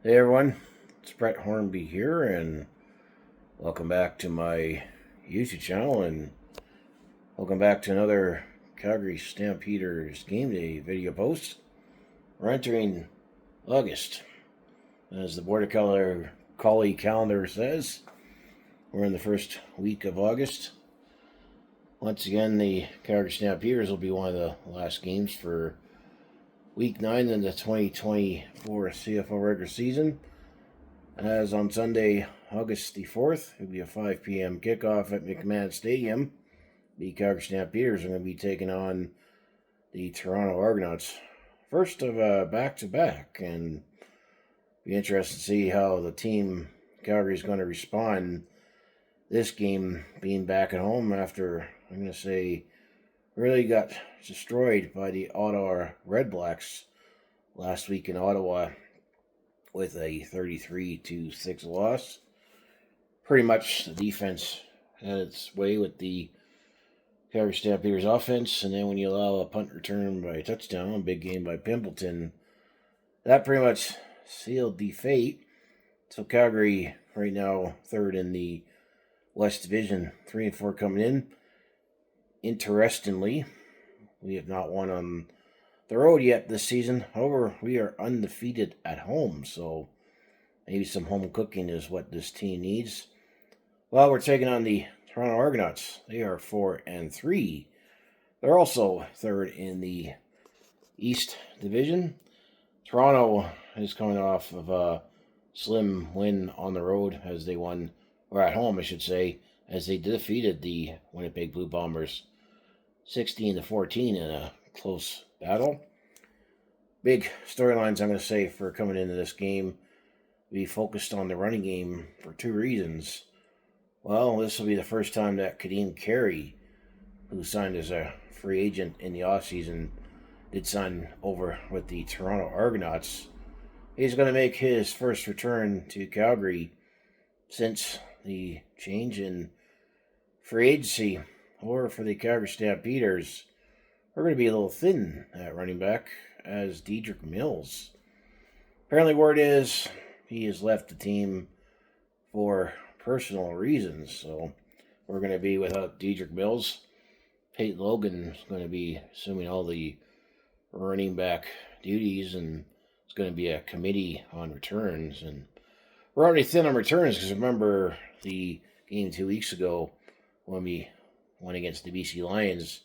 Hey everyone, it's Brett Hornby here, and welcome back to my YouTube channel, and welcome back to another Calgary Stampeders game day video post. We're entering August, as the Border Collie calendar says. We're in the first week of August. Once again, the Calgary Stampeders will be one of the last games for Week 9 in the 2024 CFL Regular season. As on Sunday, August the 4th, it'll be a 5 p.m. kickoff at McMahon Stadium. The Calgary Stampeders are going to be taking on the Toronto Argonauts. First of a back-to-back, and be interested to see how the team Calgary is going to respond this game being back at home after, I'm going to say, really got destroyed by the Ottawa RedBlacks last week in Ottawa with a 33-6 loss. Pretty much the defense had its way with the Calgary Stampeders offense, and then when you allow a punt return by a touchdown, a big game by Pimpleton, that pretty much sealed the fate. So Calgary right now third in the West Division, 3-4 coming in. Interestingly, we have not won on the road yet this season. However, we are undefeated at home, so maybe some home cooking is what this team needs. Well, we're taking on the Toronto Argonauts. They are 4-3. They're also third in the East Division. Toronto is coming off of a slim win on the road as they won, or at home, I should say, as they defeated the Winnipeg Blue Bombers 16-14 in a close battle. Big storylines, I'm going to say, for coming into this game. We focused on the running game for two reasons. Well, this will be the first time that Ka'Deem Carey, who signed as a free agent in the offseason, did sign over with the Toronto Argonauts. He's going to make his first return to Calgary since the change in free agency. Or for the Calgary Stampeders, we're going to be a little thin at running back as Dedrick Mills. Apparently, word is he has left the team for personal reasons, so we're going to be without Dedrick Mills. Peyton Logan is going to be assuming all the running back duties, and it's going to be a committee on returns. And we're already thin on returns because remember the game 2 weeks ago when we went against the BC Lions,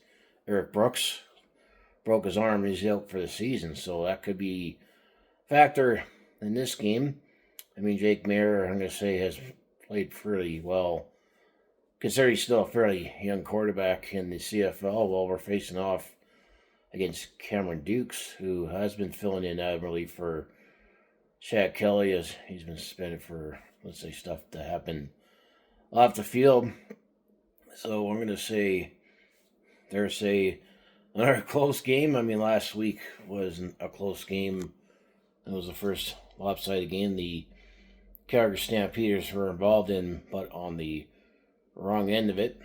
Eric Brooks broke his arm and he's out for the season, so that could be a factor in this game. I mean, Jake Mayer, I'm going to say, has played fairly well, considering he's still a fairly young quarterback in the CFL, while we're facing off against Cameron Dukes, who has been filling in admirably for Chad Kelly, as he's been suspended for, let's say, stuff that happened off the field. So I'm going to say there's another close game. I mean, last week was a close game. It was the first lopsided game the Calgary Stampeders were involved in, but on the wrong end of it.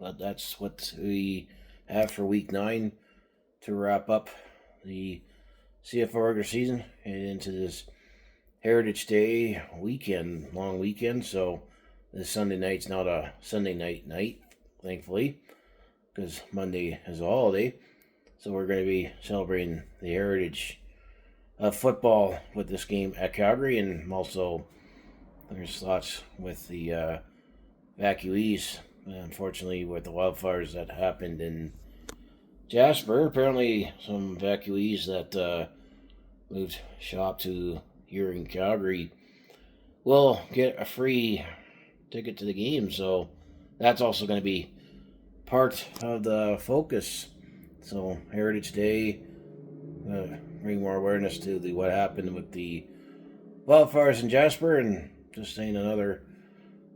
But that's what we have for Week 9 to wrap up the CFL regular season and into this Heritage Day weekend, long weekend. So this Sunday night's not a Sunday night, thankfully, because Monday is a holiday. So we're going to be celebrating the heritage of football with this game at Calgary, and also there's thoughts with the evacuees, unfortunately, with the wildfires that happened in Jasper. Apparently some evacuees that moved shop to here in Calgary will get a free ticket to the game, so that's also going to be part of the focus. So Heritage Day, bring more awareness to what happened with the wildfires in Jasper, and just saying another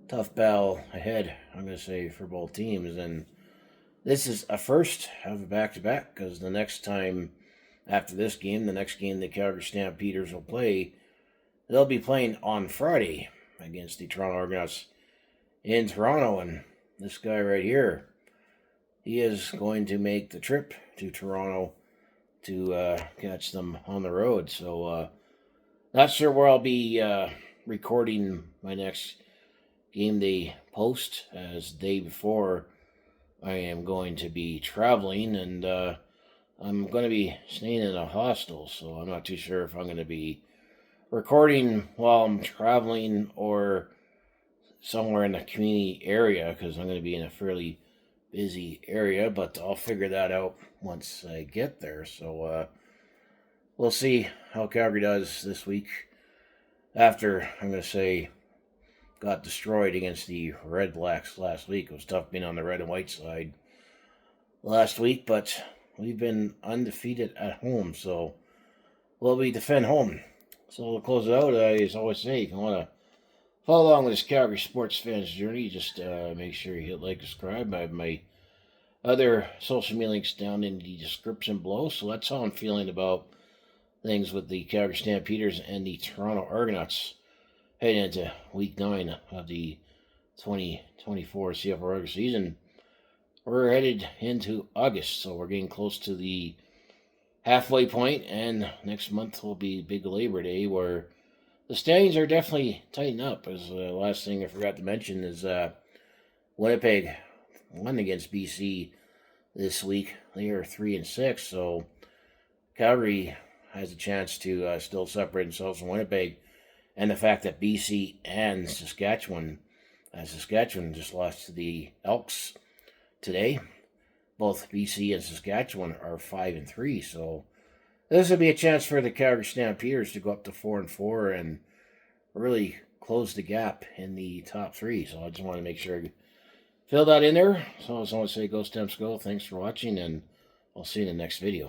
tough battle ahead, I'm going to say, for both teams. And this is a first of a back-to-back, because the next time after this game, the next game the Calgary Stampeders will play, they'll be playing on Friday against the Toronto Argonauts in Toronto. And this guy right here, he is going to make the trip to Toronto to catch them on the road. So Not sure where I'll be recording my next game day post, as the day before I am going to be traveling, and I'm going to be staying in a hostel, so I'm not too sure if I'm going to be recording while I'm traveling or somewhere in the community area, because I'm going to be in a fairly busy area, but I'll figure that out once I get there. So we'll see how Calgary does this week after, I'm going to say, got destroyed against the RedBlacks last week. It was tough being on the red and white side last week, but we've been undefeated at home, so we defend home. So to close it out, I always say, if you want to follow along with this Calgary sports fans journey, just make sure you hit like, subscribe. I have my other social media links down in the description below. So that's how I'm feeling about things with the Calgary Stampeders and the Toronto Argonauts heading into Week 9 of the 2024 CFL Regular season. We're headed into August, so we're getting close to the halfway point, and next month will be Big Labor Day, where the standings are definitely tightening up. As the last thing I forgot to mention is Winnipeg won against BC this week. They are 3-6, so Calgary has a chance to still separate themselves from Winnipeg. And the fact that BC and Saskatchewan just lost to the Elks today. Both BC and Saskatchewan are 5-3, so this would be a chance for the Calgary Stampeders to go up to 4-4 and really close the gap in the top 3. So I just want to make sure I fill that in there. So I just want to say, go Stamps go. Thanks for watching, and I'll see you in the next video.